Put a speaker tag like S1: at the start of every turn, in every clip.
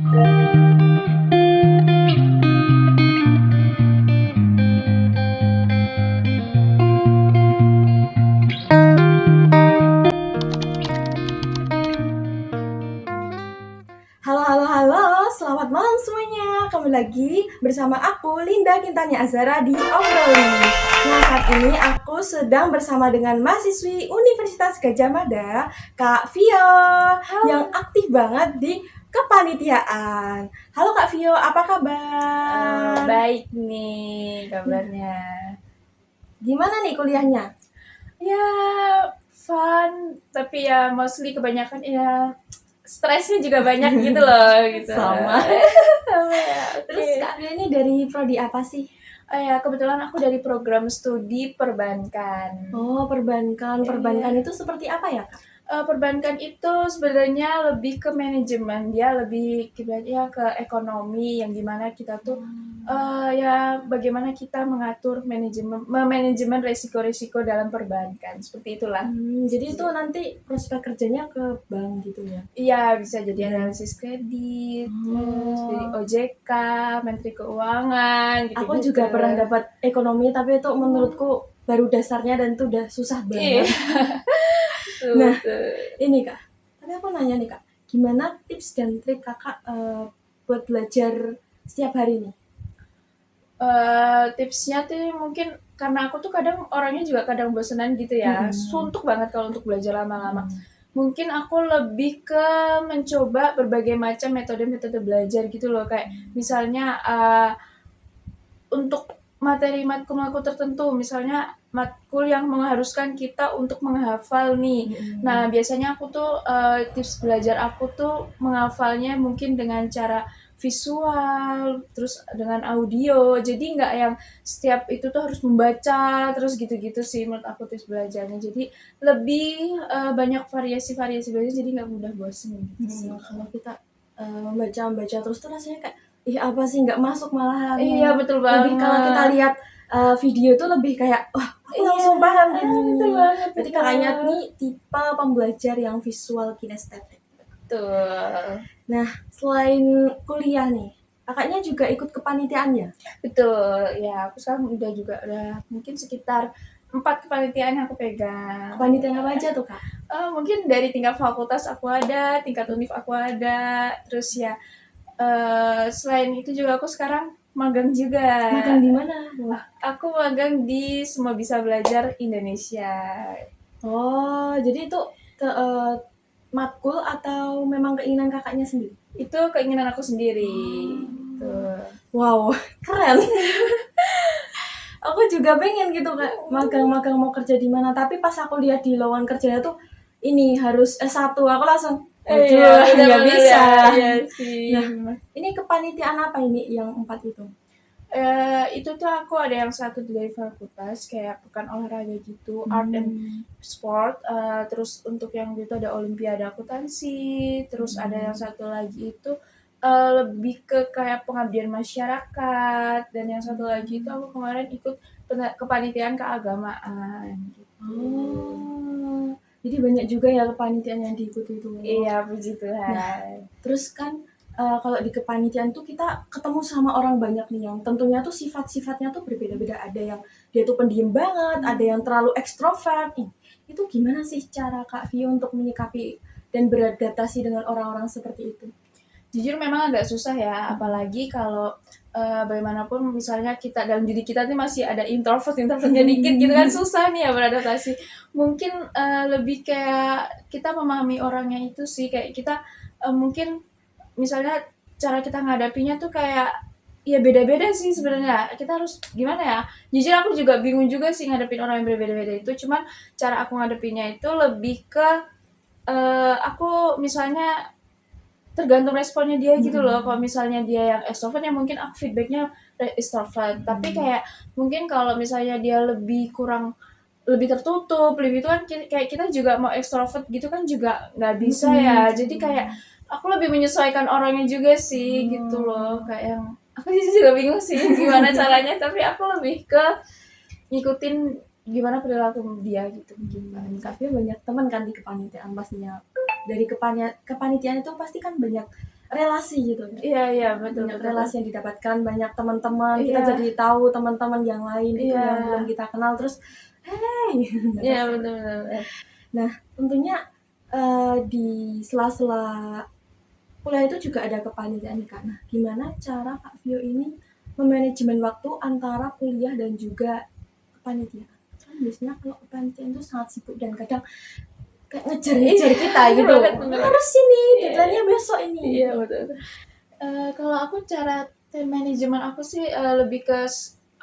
S1: Halo, halo, halo, selamat malam semuanya. Kembali lagi bersama aku, Linda Kintanya Azara di Obroli. Nah, saat ini aku sedang bersama dengan mahasiswi Universitas Gadjah Mada, Kak Vio, yang aktif banget di kepanitiaan. Halo Kak Vio, apa kabar?
S2: Baik nih kabarnya.
S1: Gimana nih kuliahnya?
S2: Ya fun, tapi ya mostly kebanyakan ya stresnya juga banyak gitu loh gitu.
S1: Sama.
S2: Sama ya.
S1: Terus
S2: Oke.
S1: Kak Vio ini dari prodi apa sih?
S2: Ya kebetulan aku dari program studi perbankan.
S1: Oh, perbankan. Perbankan
S2: Iya.
S1: itu seperti apa ya, Kak?
S2: Perbankan itu sebenarnya lebih ke manajemen, dia lebih kibatnya ke ekonomi yang dimana kita tuh ya bagaimana kita mengatur manajemen resiko-resiko dalam perbankan seperti itulah.
S1: Jadi itu nanti prospek kerjanya ke bank gitu ya?
S2: Iya bisa jadi analisis kredit, terus jadi
S1: Oh,
S2: OJK, Menteri Keuangan
S1: aku
S2: gitu-gitu.
S1: juga pernah dapat ekonomi, tapi itu menurutku baru dasarnya dan itu udah susah
S2: Iya,
S1: banget.
S2: betul
S1: Nah,
S2: betul.
S1: ini Kak, tapi aku nanya nih Kak, gimana tips dan trik Kakak buat belajar setiap hari nih?
S2: Tipsnya tuh mungkin karena aku tuh kadang orangnya juga kadang bosenan gitu ya, suntuk banget kalau untuk belajar lama-lama. Mungkin aku lebih ke mencoba berbagai macam metode-metode belajar gitu loh, kayak misalnya, untuk materi matkul-matkul tertentu, misalnya matkul yang mengharuskan kita untuk menghafal nih. Nah, biasanya aku tuh, tips belajar aku tuh menghafalnya mungkin dengan cara visual, terus dengan audio, jadi nggak yang setiap itu tuh harus membaca, terus gitu-gitu sih menurut aku tips belajarnya. Jadi lebih, banyak variasi-variasi belajar, jadi nggak mudah bosen gitu sih.
S1: Kalau kita membaca terus tuh rasanya kayak, ih apa sih nggak masuk malahan.
S2: Iya, betul
S1: Lebih kalau kita
S2: banget.
S1: lihat video tuh lebih kayak, wah aku
S2: Iya,
S1: langsung paham gitu.
S2: betul banget,
S1: Berarti
S2: betul.
S1: kakaknya nih tipe pembelajar yang visual kinestetik.
S2: Betul.
S1: Nah, selain kuliah nih, kakaknya juga ikut kepanitiaan ya?
S2: Betul, ya aku sekarang udah mungkin sekitar 4 kepanitiaan yang aku pegang.
S1: Kepanitiaan apa aja tuh kak?
S2: Mungkin dari tingkat fakultas aku ada, tingkat univ aku ada, terus ya selain itu juga aku sekarang magang juga.
S1: Magang di mana? Wah.
S2: Aku magang di Semua Bisa Belajar Indonesia.
S1: Oh, jadi itu ke matkul atau memang keinginan kakaknya sendiri?
S2: Itu keinginan aku sendiri. Tuh.
S1: Wow, keren. Aku juga pengen gitu kak, magang-magang mau kerja di mana. Tapi pas aku lihat di lowongan kerjanya tuh ini harus S1, aku langsung,
S2: Iya,
S1: aduh, nggak
S2: benar-benar
S1: bisa.
S2: ya. Iya sih.
S1: Nah, ini kepanitiaan apa ini yang 4 itu?
S2: Itu tuh aku ada yang satu dari fakultas kayak pekan olahraga gitu, art and sport, terus untuk yang itu ada olimpiade akuntansi, terus ada yang satu lagi itu lebih ke kayak pengabdian masyarakat, dan yang satu lagi itu aku kemarin ikut kepanitiaan keagamaan gitu.
S1: Oh, jadi banyak juga ya kepanitiaan yang diikuti itu.
S2: Iya, puji
S1: Nah,
S2: Tuhan.
S1: terus kan kalau di kepanitiaan tuh kita ketemu sama orang banyak nih yang tentunya tuh sifat-sifatnya tuh berbeda-beda. Ada yang dia tuh pendiam banget, ada yang terlalu ekstrovert. Itu gimana sih cara Kak Vio untuk menyikapi dan beradaptasi dengan orang-orang seperti itu?
S2: Jujur memang agak susah ya, apalagi kalau bagaimanapun misalnya kita dalam diri kita nih masih ada introvertnya dikit gitu kan, susah nih ya beradaptasi. Mungkin lebih kayak kita memahami orangnya itu sih, kayak kita mungkin misalnya cara kita ngadapinya tuh kayak ya beda-beda sih sebenarnya. Kita harus gimana ya? Jujur aku juga bingung juga sih ngadepin orang yang berbeda-beda itu. Cuman cara aku ngadepinnya itu lebih ke aku misalnya tergantung responnya dia gitu loh. Kalau misalnya dia yang extrovert ya mungkin aku feedbacknya extrovert. Tapi kayak mungkin kalau misalnya dia lebih kurang, lebih tertutup, lebih itu kan kayak kita juga mau extrovert gitu kan juga nggak bisa ya. Jadi kayak aku lebih menyesuaikan orangnya juga sih gitu loh. Kayak yang aku juga bingung sih gimana caranya. Tapi aku lebih ke ngikutin gimana perilaku dia gitu mungkin.
S1: Kak Vio banyak teman kan di kepanitiaan pastinya. Dari kepanitiaan itu pasti kan banyak relasi gitu.
S2: Iya betul
S1: Banyak
S2: betul.
S1: relasi yang didapatkan, banyak teman-teman, kita
S2: Iya.
S1: jadi tahu teman-teman yang lain itu
S2: Iya.
S1: yang belum kita kenal terus, hey.
S2: Iya betul.
S1: Nah, tentunya di sela-sela kuliah itu juga ada kepanitiaan nih Kak. Nah, gimana cara Kak Vio ini memanajemen waktu antara kuliah dan juga kepanitiaan? Kan biasanya kalau kepanitiaan itu sangat sibuk dan kadang kayak ngejar-ngejar kita gitu.
S2: Bener.
S1: Harus ini, deadline-nya besok ini.
S2: Iya betul. Kalau aku cara time management aku sih lebih ke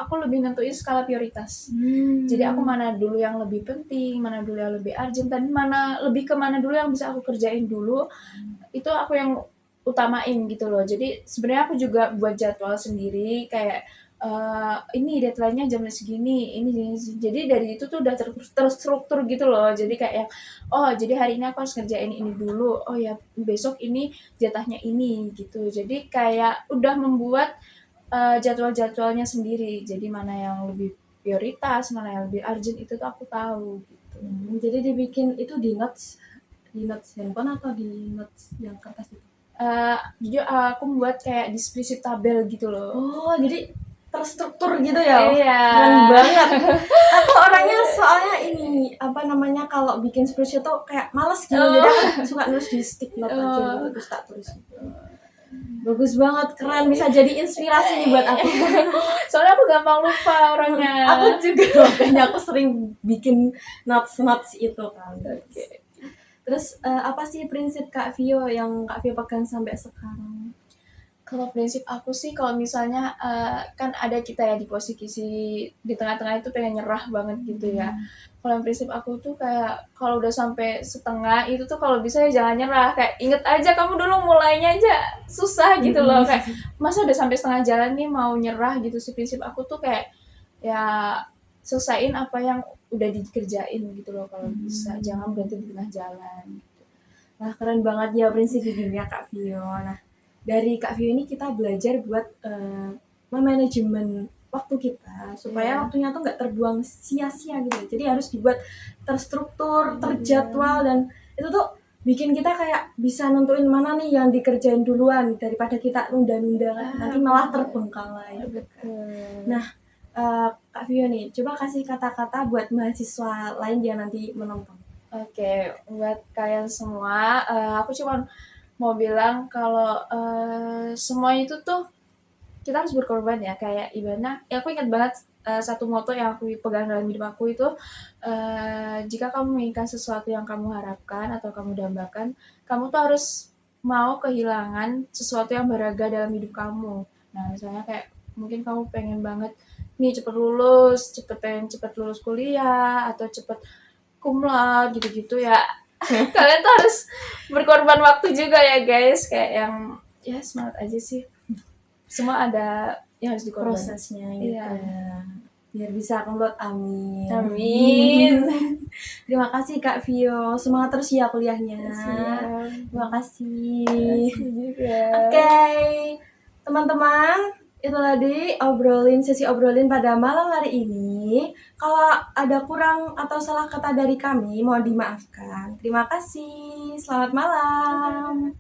S2: aku lebih nentuin skala prioritas. Jadi aku mana dulu yang lebih penting, mana dulu yang lebih urgent, dan mana dulu yang bisa aku kerjain dulu, itu aku yang utamain gitu loh. Jadi sebenarnya aku juga buat jadwal sendiri kayak ini deadline-nya jam segini, ini jadi dari itu tuh udah terstruktur gitu loh. Jadi kayak yang jadi hari ini aku harus ngerjain ini dulu. Oh ya besok ini jatahnya ini gitu. Jadi kayak udah membuat jadwal-jadwalnya sendiri. Jadi mana yang lebih prioritas, mana yang lebih urgent itu tuh aku tahu gitu.
S1: Jadi dibikin itu di notes handphone atau di notes yang kertas itu?
S2: Jujur aku buat kayak deskripsi tabel gitu loh.
S1: Oh, jadi terstruktur gitu ya?
S2: Iya.
S1: Keren banget. Aku orangnya soalnya ini apa namanya kalau bikin spreadsheet tuh kayak males gitu. Jadi aku suka nulis di stick note aja gitu terus tak tulis gitu. Bagus banget, keren, bisa jadi inspirasi nih buat aku.
S2: Soalnya aku gampang lupa orangnya.
S1: Aku juga makanya aku sering bikin notes itu kan. Terus apa sih prinsip Kak Vio yang Kak Vio pegang sampai sekarang?
S2: Kalau prinsip aku sih kalau misalnya kan ada kita ya di posisi di tengah-tengah itu pengen nyerah banget gitu ya. Kalau prinsip aku tuh kayak kalau udah sampai setengah itu tuh kalau bisa ya jangan nyerah. Kayak inget aja kamu dulu mulainya aja susah gitu loh. Kayak masa udah sampai setengah jalan nih mau nyerah gitu sih. Prinsip aku tuh kayak ya selesaiin apa yang udah dikerjain gitu loh kalau bisa. Jangan berhenti di tengah jalan.
S1: Nah, keren banget ya prinsip hidupnya Kak Vio. Nah, dari Kak Vio ini kita belajar buat memanajemen waktu kita supaya waktunya tuh nggak terbuang sia-sia gitu. Jadi harus dibuat terstruktur, terjadwal, dan itu tuh bikin kita kayak bisa nentuin mana nih yang dikerjain duluan daripada kita nunda-nunda nanti malah terbengkalai. Nah, Kak Vio nih, coba kasih kata-kata buat mahasiswa lain yang nanti menonton.
S2: Oke, buat kalian semua, aku cuma mau bilang kalau semua itu tuh kita harus berkorban ya. Kayak ibaratnya, ya aku ingat banget satu moto yang aku pegang dalam hidup aku itu, jika kamu menginginkan sesuatu yang kamu harapkan atau kamu dambakan, kamu tuh harus mau kehilangan sesuatu yang berharga dalam hidup kamu. Nah, misalnya kayak mungkin kamu pengen banget nih pengen cepet lulus kuliah atau cepet cum laude gitu-gitu ya. Kalian tuh harus berkorban waktu juga ya guys, kayak yang ya semangat aja sih. Semua ada yang harus dikorban.
S1: Prosesnya gitu
S2: Iya.
S1: ya. Biar bisa upload, amin.
S2: Amin.
S1: Terima kasih Kak Vio, semangat terus ya kuliahnya.
S2: Siap.
S1: Terima kasih.
S2: Juga.
S1: Oke, teman-teman, itu tadi sesi obrolin pada malam hari ini. Kalau ada kurang atau salah kata dari kami, mohon dimaafkan. Terima kasih. Selamat malam.